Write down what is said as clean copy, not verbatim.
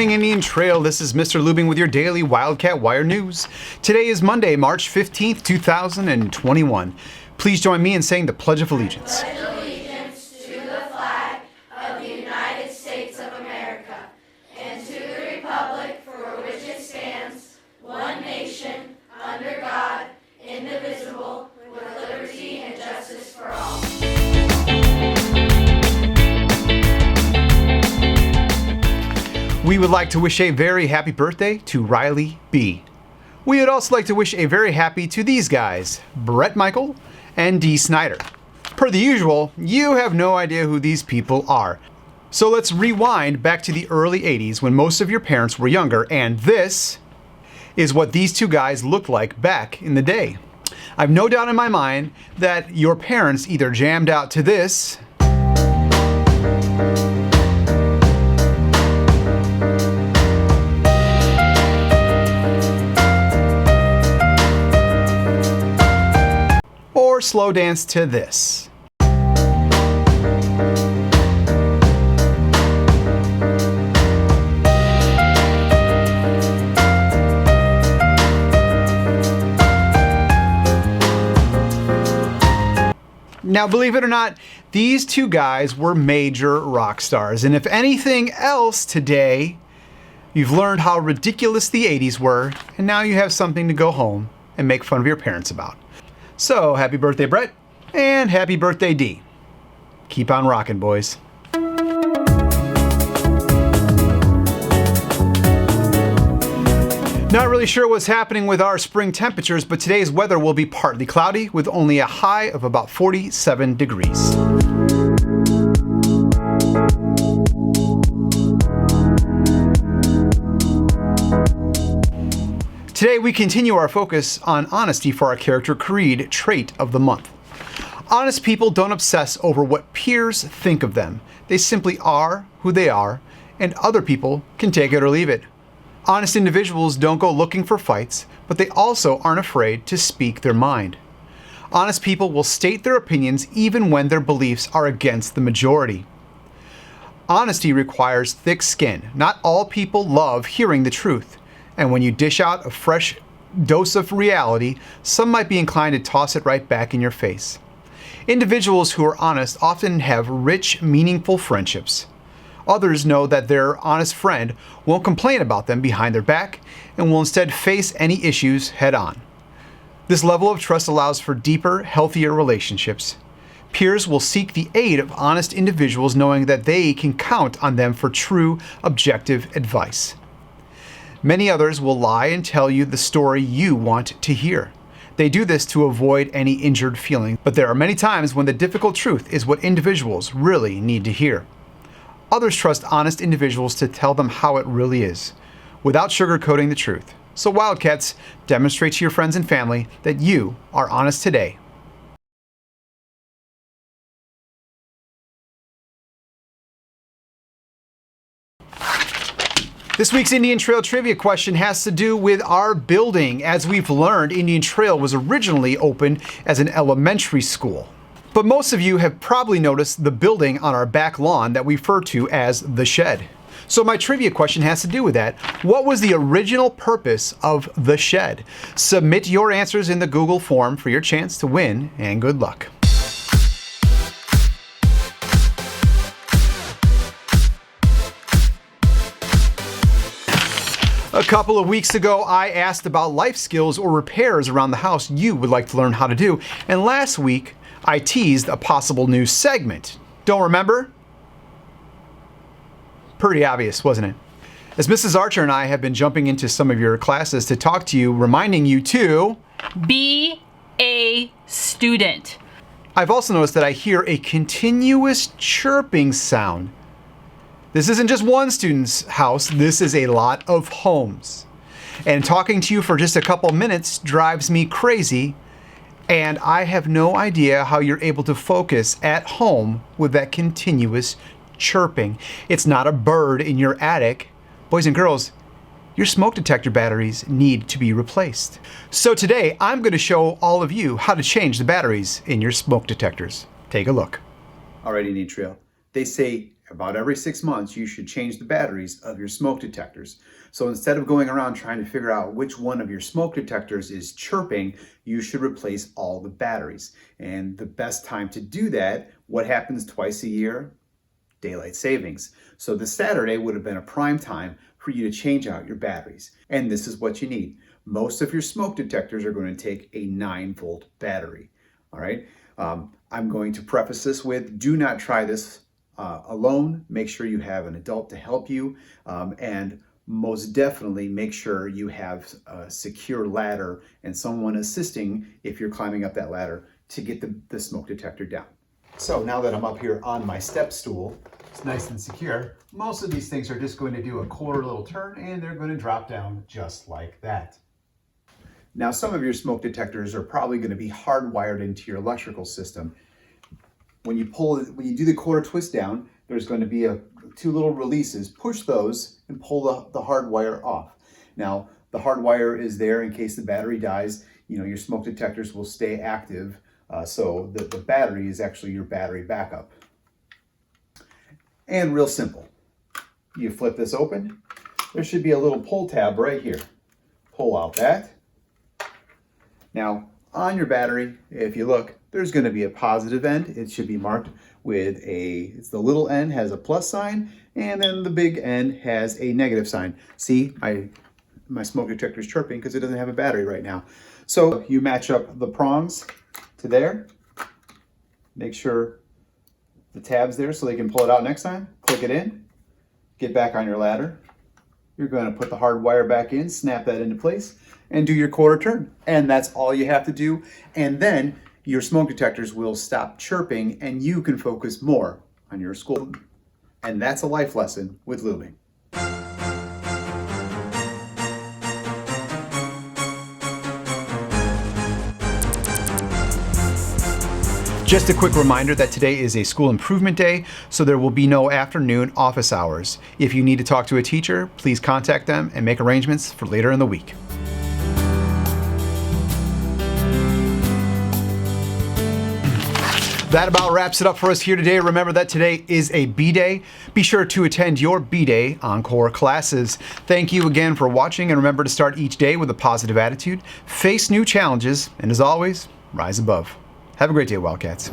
morning, Indian Trail. This is Mr. Lubing with your daily Wildcat Wire News. Today is Monday, March 15th, 2021. Please join me in saying the Pledge of Allegiance. Pledge allegiance to the flag of the United States of America and to the republic for which it stands, one nation, under God, indivisible, with liberty and justice for all. We would like to wish a very happy birthday to Riley B. We would also like to wish a very happy to these guys, Brett Michael and Dee Snyder. Per the usual, you have no idea who these people are. So let's rewind back to the early 80s when most of your parents were younger, and this is what these two guys looked like back in the day. I've no doubt in my mind that your parents either jammed out to this, or slow dance to this. Now, believe it or not, these two guys were major rock stars, and if anything else today, you've learned how ridiculous the 80s were, and now you have something to go home and make fun of your parents about. So, happy birthday, Brett, and happy birthday, Dee. Keep on rocking, boys. Not really sure what's happening with our spring temperatures, but today's weather will be partly cloudy with only a high of about 47 degrees. Today we continue our focus on honesty for our character creed trait of the month. Honest people don't obsess over what peers think of them. They simply are who they are, and other people can take it or leave it. Honest individuals don't go looking for fights, but they also aren't afraid to speak their mind. Honest people will state their opinions even when their beliefs are against the majority. Honesty requires thick skin. Not all people love hearing the truth. And when you dish out a fresh dose of reality, some might be inclined to toss it right back in your face. Individuals who are honest often have rich, meaningful friendships. Others know that their honest friend won't complain about them behind their back and will instead face any issues head on. This level of trust allows for deeper, healthier relationships. Peers will seek the aid of honest individuals knowing that they can count on them for true, objective advice. Many others will lie and tell you the story you want to hear. They do this to avoid any injured feeling, but there are many times when the difficult truth is what individuals really need to hear. Others trust honest individuals to tell them how it really is, without sugarcoating the truth. So Wildcats, demonstrate to your friends and family that you are honest today. This week's Indian Trail trivia question has to do with our building. As we've learned, Indian Trail was originally opened as an elementary school. But most of you have probably noticed the building on our back lawn that we refer to as the shed. So my trivia question has to do with that. What was the original purpose of the shed? Submit your answers in the Google form for your chance to win, and good luck. A couple of weeks ago, I asked about life skills or repairs around the house you would like to learn how to do. And last week, I teased a possible new segment. Don't remember? Pretty obvious, wasn't it? As Mrs. Archer and I have been jumping into some of your classes to talk to you, reminding you to be a student. I've also noticed that I hear a continuous chirping sound. This isn't just one student's house, this is a lot of homes. And talking to you for just a couple minutes drives me crazy, and I have no idea how you're able to focus at home with that continuous chirping. It's not a bird in your attic. Boys and girls, your smoke detector batteries need to be replaced. So today, I'm going to show all of you how to change the batteries in your smoke detectors. Take a look. All right, Indian Trail. They say about every 6 months, you should change the batteries of your smoke detectors. So instead of going around trying to figure out which one of your smoke detectors is chirping, you should replace all the batteries. And the best time to do that, what happens twice a year? Daylight savings. So this Saturday would have been a prime time for you to change out your batteries. And this is what you need. Most of your smoke detectors are going to take a 9-volt battery. All right. I'm going to preface this with, do not try this alone. Make sure you have an adult to help you, and most definitely make sure you have a secure ladder and someone assisting if you're climbing up that ladder to get the smoke detector down. So now that I'm up here on my step stool, it's nice and secure. Most of these things are just going to do a quarter little turn and they're going to drop down just like that. Now, some of your smoke detectors are probably going to be hardwired into your electrical system. When you do the quarter twist down, there's going to be two little releases. Push those and pull the hard wire off. Now, the hard wire is there in case the battery dies. You know, your smoke detectors will stay active. So the battery is actually your battery backup. And real simple. You flip this open. There should be a little pull tab right here. Pull out that. Now, on your battery, if you look, there's going to be a positive end. It should be marked with it's the little end has a plus sign, and then the big end has a negative sign. See, my smoke detector is chirping because it doesn't have a battery right now. So you match up the prongs to there. Make sure the tab's there so they can pull it out next time. Click it in. Get back on your ladder. You're going to put the hard wire back in, snap that into place, and do your quarter turn. And that's all you have to do. And then your smoke detectors will stop chirping and you can focus more on your school. And that's a life lesson with lubing. Just a quick reminder that today is a school improvement day, so there will be no afternoon office hours. If you need to talk to a teacher, please contact them and make arrangements for later in the week. That about wraps it up for us here today. Remember that today is a B-Day. Be sure to attend your B-Day Encore classes. Thank you again for watching, and remember to start each day with a positive attitude, face new challenges, and as always, rise above. Have a great day, Wildcats.